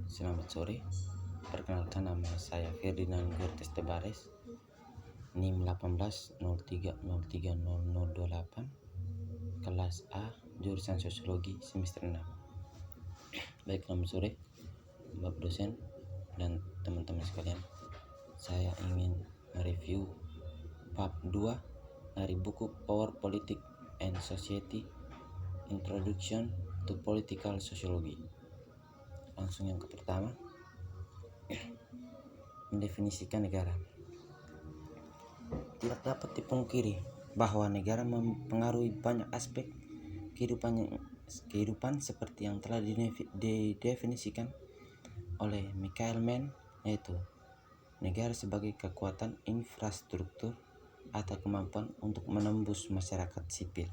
Selamat sore, perkenalkan nama saya Ferdinand Gortes Tebares, NIM 1803030028, kelas A, jurusan Sosiologi, semester 6. Baik, selamat sore, Bapak dosen dan teman-teman sekalian. Saya ingin mereview bab 2 dari buku Power, Politics and Society, Introduction to Political Sociology. Langsung yang pertama, mendefinisikan negara. Tidak dapat dipungkiri bahwa negara mempengaruhi banyak aspek kehidupan seperti yang telah didefinisikan oleh Michael Mann, yaitu negara sebagai kekuatan infrastruktur atau kemampuan untuk menembus masyarakat sipil.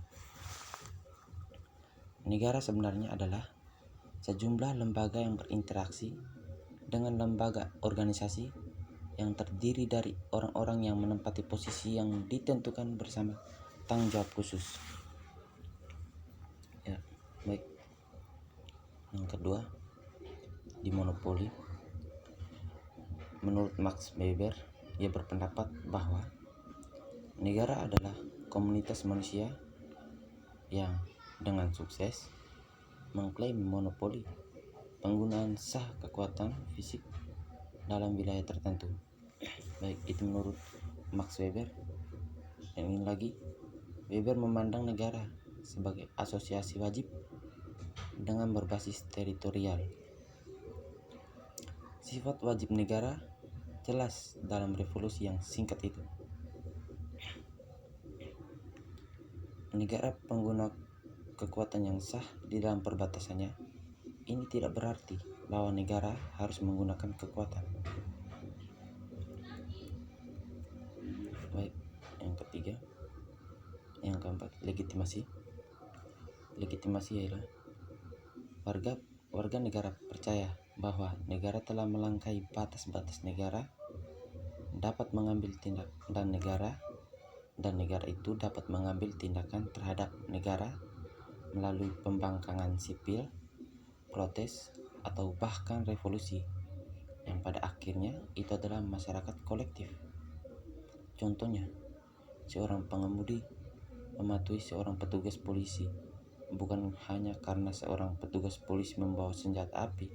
Negara sebenarnya adalah sejumlah lembaga yang berinteraksi dengan lembaga organisasi yang terdiri dari orang-orang yang menempati posisi yang ditentukan bersama tanggung jawab khusus. Ya, baik. Yang kedua, dimonopoli. Menurut Max Weber, ia berpendapat bahwa negara adalah komunitas manusia yang dengan sukses mengklaim monopoli penggunaan sah kekuatan fisik dalam wilayah tertentu. Baik, itu menurut Max Weber. Yang ini lagi, Weber memandang negara sebagai asosiasi wajib dengan berbasis teritorial. Sifat wajib negara jelas dalam revolusi yang singkat itu. Negara pengguna kekuatan yang sah di dalam perbatasannya. Ini tidak berarti bahwa negara harus menggunakan kekuatan. Baik, yang ketiga, yang keempat, legitimasi. Legitimasi ialah warga negara percaya bahwa negara telah melangkahi batas-batas negara, dapat mengambil tindak dan negara itu dapat mengambil tindakan terhadap negara melalui pembangkangan sipil, protes, atau bahkan revolusi, yang pada akhirnya itu adalah masyarakat kolektif. Contohnya, seorang pengemudi mematuhi seorang petugas polisi bukan hanya karena seorang petugas polisi membawa senjata api,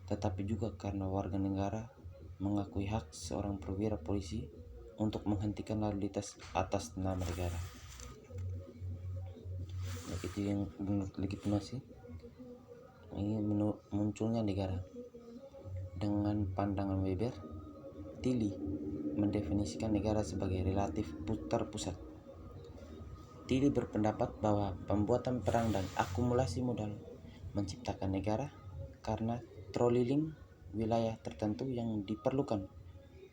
tetapi juga karena warga negara mengakui hak seorang perwira polisi untuk menghentikan lalu lintas atas nama negara. Itu yang menurut legitimasi. Ini munculnya negara. Dengan pandangan Weber, Tilly mendefinisikan negara sebagai relatif terpusat. Tilly berpendapat bahwa pembuatan perang dan akumulasi modal menciptakan negara karena troliling wilayah tertentu yang diperlukan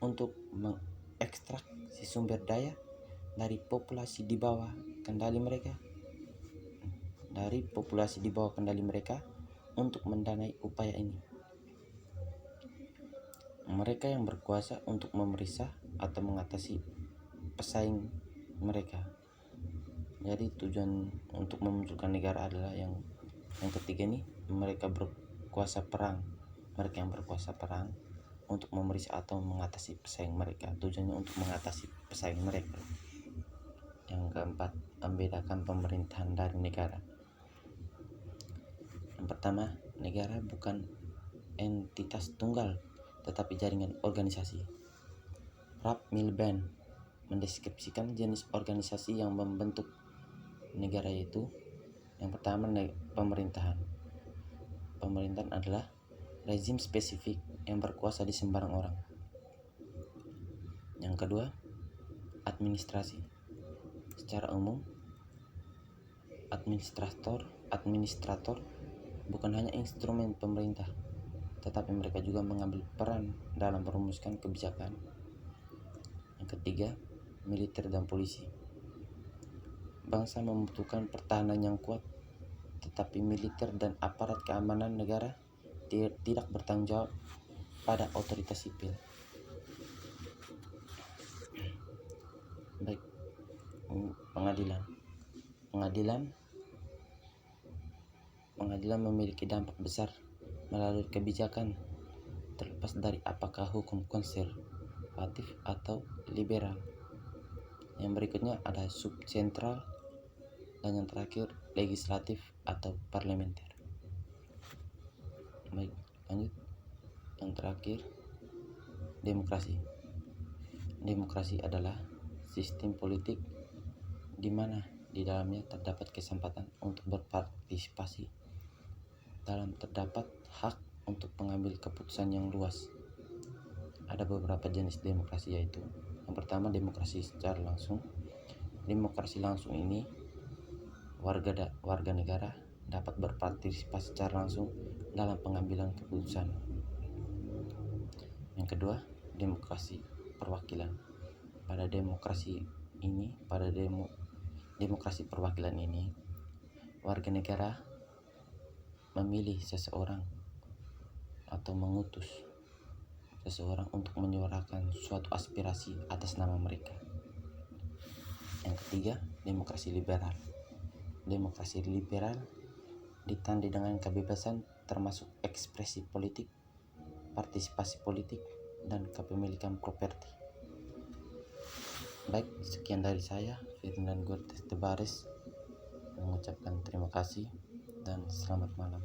untuk mengekstraksi sumber daya dari populasi di bawah kendali mereka untuk mendanai upaya ini. Mereka yang berkuasa untuk memeriksa atau mengatasi pesaing mereka. Jadi tujuan untuk memunculkan negara adalah yang ketiga nih, mereka yang berkuasa perang untuk memeriksa atau mengatasi pesaing mereka. Tujuannya untuk mengatasi pesaing mereka. Yang keempat, membedakan pemerintahan dari negara. Yang pertama, negara bukan entitas tunggal, tetapi jaringan organisasi. Ralph Miliband mendeskripsikan jenis organisasi yang membentuk negara, yaitu yang pertama, pemerintahan. Pemerintahan adalah rezim spesifik yang berkuasa di sembarang orang. Yang kedua, administrasi. Secara umum, administrator bukan hanya instrumen pemerintah, tetapi mereka juga mengambil peran dalam merumuskan kebijakan. Yang ketiga, militer dan polisi. Bangsa membutuhkan pertahanan yang kuat, tetapi militer dan aparat keamanan negara tidak bertanggung jawab pada otoritas sipil. Baik, pengadilan memiliki dampak besar melalui kebijakan terlepas dari apakah hukum konservatif atau liberal. Yang berikutnya ada subsentral, dan yang terakhir legislatif atau parlementer. Baik, lanjut. Yang terakhir, demokrasi. Demokrasi adalah sistem politik di mana di dalamnya terdapat kesempatan untuk berpartisipasi dalam terdapat hak untuk mengambil keputusan yang luas. Ada beberapa jenis demokrasi, yaitu yang pertama demokrasi secara langsung. Demokrasi langsung ini warga negara dapat berpartisipasi secara langsung dalam pengambilan keputusan. Yang kedua, demokrasi perwakilan. Pada demokrasi perwakilan ini, warga negara memilih seseorang atau mengutus seseorang untuk menyuarakan suatu aspirasi atas nama mereka. Yang ketiga, demokrasi liberal. Demokrasi liberal ditandai dengan kebebasan termasuk ekspresi politik, partisipasi politik, dan kepemilikan properti. Baik, sekian dari saya, Ferdinand Gortes Tebares, mengucapkan terima kasih dan selamat malam.